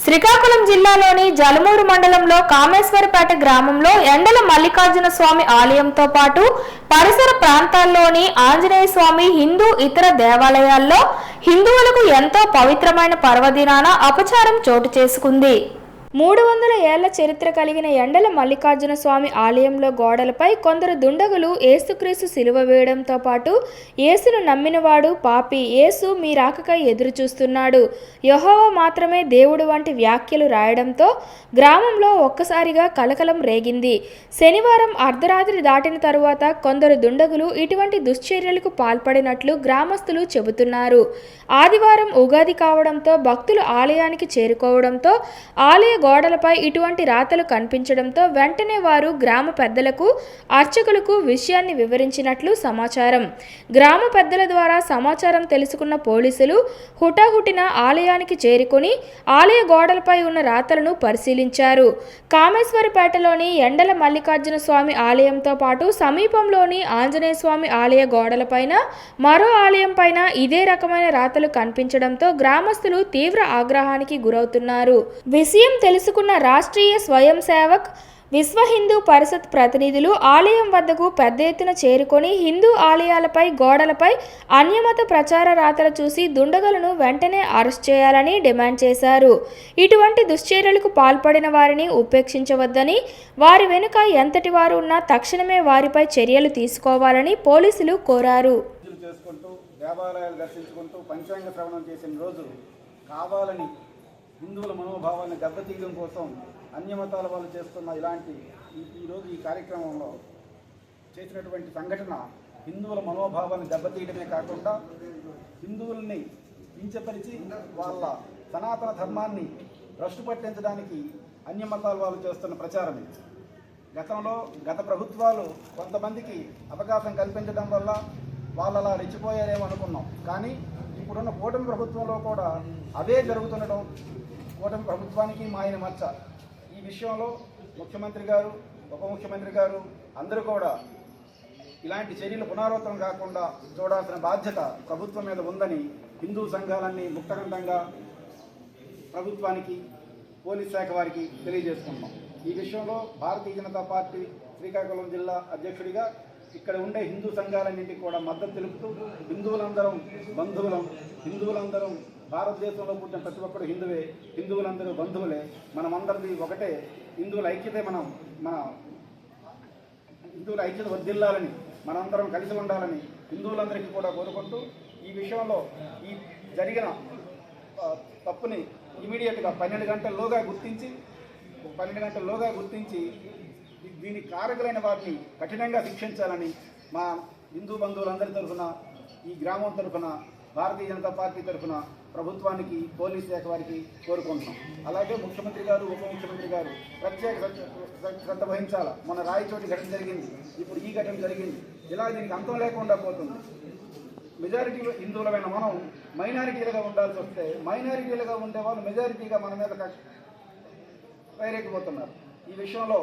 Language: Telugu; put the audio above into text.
శ్రీకాకుళం జిల్లాలోని జలమూరు మండలంలో కామేశ్వరపేట గ్రామంలో ఎండల మల్లికార్జున స్వామి ఆలయంతో పాటు పరిసర ప్రాంతాల్లోని ఆంజనేయ స్వామి హిందూ ఇతర దేవాలయాల్లో హిందువులకు ఎంతో పవిత్రమైన పర్వదినాన అపచారం చోటు చేసుకుంది. 300 ఏళ్ల చరిత్ర కలిగిన ఎండల మల్లికార్జున స్వామి ఆలయంలో గోడలపై కొందరు దుండగులు యేసుక్రీస్తు సిలువ వేయడంతో పాటు యేసును నమ్మినవాడు పాపి, యేసు మీ రాకకై ఎదురు చూస్తున్నాడు, యెహోవా మాత్రమే దేవుడు వంటి వ్యాఖ్యలు రాయడంతో గ్రామంలో ఒక్కసారిగా కలకలం రేగింది. శనివారం అర్ధరాత్రి దాటిన తరువాత కొందరు దుండగులు ఇటువంటి దుశ్చర్యలకు పాల్పడినట్లు గ్రామస్తులు చెబుతున్నారు. ఆదివారం ఉగాది కావడంతో భక్తులు ఆలయానికి చేరుకోవడంతో ఆలయ గోడలపై ఇటువంటి రాతలు కనిపించడంతో వెంటనే వారు గ్రామ పెద్దలకు, అర్చకులకు విషయాన్ని వివరించినట్లు సమాచారం. గ్రామ పెద్దల ద్వారా సమాచారం తెలుసుకున్న పోలీసులు హుటాహుటిన ఆలయానికి చేరుకొని ఆలయ గోడలపై ఉన్న రాతలను పరిశీలించారు. కామేశ్వరపేటలోని ఎండల మల్లికార్జున స్వామి ఆలయంతో పాటు సమీపంలోని ఆంజనేయ స్వామి ఆలయ గోడలపైన, మరో ఆలయం పైన ఇదే రకమైన రాతలు కనిపించడంతో గ్రామస్తులు తీవ్ర ఆగ్రహానికి గురవుతున్నారు. విషయం తెలుసుకున్న రాష్ట్రీయ స్వయం సేవక్, విశ్వ హిందూ పరిషత్ ప్రతినిధులు ఆలయం వద్దకు పెద్ద ఎత్తున చేరుకొని హిందూ ఆలయాలపై గోడలపై అన్యమత ప్రచార రాతలు చూసి దుండగులను వెంటనే అరెస్ట్ చేయాలని డిమాండ్ చేశారు. ఇటువంటి దుశ్చర్యలకు పాల్పడిన వారిని ఉపేక్షించవద్దని, వారి వెనుక ఎంతటి వారు ఉన్నా తక్షణమే వారిపై చర్యలు తీసుకోవాలని పోలీసులు కోరారు. దేవాలయాలు దర్శించుకుంటూ పంచాంగ శ్రవణం చేసిన రోజు కావాలని హిందువుల మనోభావాన్ని దెబ్బతీయడం కోసం అన్యమతాల వాళ్ళు చేస్తున్న ఇలాంటి ఈరోజు ఈ కార్యక్రమంలో చేసినటువంటి సంఘటన హిందువుల మనోభావాన్ని దెబ్బతీయడమే కాకుండా హిందువుల్ని కించపరిచి వాళ్ళ సనాతన ధర్మాన్ని భ్రష్టు పట్టించడానికి అన్యమతాల వాళ్ళు చేస్తున్న ప్రచారం ఇది. గతంలో గత ప్రభుత్వాలు కొంతమందికి అవకాశం కల్పించడం వల్ల వాళ్ళు అలా రెచ్చిపోయారేమో అనుకున్నాం. కానీ ఇప్పుడున్న కూటమి ప్రభుత్వంలో కూడా అవే జరుగుతుండటం కూటమి ప్రభుత్వానికి మాయన మచ్చ. ఈ విషయంలో ముఖ్యమంత్రి గారు, ఉప ముఖ్యమంత్రి గారు అందరూ కూడా ఇలాంటి చర్యలు పునరావృతం కాకుండా చూడాల్సిన బాధ్యత ప్రభుత్వం మీద ఉందని హిందూ సంఘాలన్నీ ముక్తకంఠంగా ప్రభుత్వానికి, పోలీస్ శాఖ వారికి తెలియజేసుకుంటున్నాం. ఈ విషయంలో భారతీయ జనతా పార్టీ శ్రీకాకుళం జిల్లా అధ్యక్షుడిగా ఇక్కడ ఉండే హిందూ సంఘాలన్నింటికి కూడా మద్దతు తెలుపుతూ హిందువులందరం బంధువులం, హిందువులందరం భారతదేశంలో పుట్టిన ప్రతి ఒక్కరు హిందువే, హిందువులందరూ బంధువులే, మనమందరిది ఒకటే, హిందువుల ఐక్యతే మన హిందువుల ఐక్యత వర్ధిల్లాలని, మనందరం కలిసి ఉండాలని హిందువులందరికీ కూడా కోరుకుంటూ ఈ విషయంలో ఈ జరిగిన తప్పుని ఇమీడియట్గా 12 గంటల్లోగా గుర్తించి దీనికి కారకులైన వారిని కఠినంగా శిక్షించాలని మా హిందూ బంధువులందరి తరఫున, ఈ గ్రామం తరఫున, భారతీయ జనతా పార్టీ తరఫున ప్రభుత్వానికి, పోలీస్ శాఖ వారికి కోరుకుంటున్నాం. అలాగే ముఖ్యమంత్రి గారు, ఉప ముఖ్యమంత్రి గారు ప్రత్యేక శ్రద్ధ వహించాలా. మన రాయచోటి ఘటన జరిగింది, ఇప్పుడు ఈ ఘటన జరిగింది. ఇలా దీనికి అంతం లేకుండా పోతుంది. మెజారిటీ హిందువులమైన మనం మైనారిటీలుగా ఉండాల్సి వస్తే మైనారిటీలుగా ఉండే వాళ్ళు మెజారిటీగా మన మీద వైరెక్కిపోతున్నారు. ఈ విషయంలో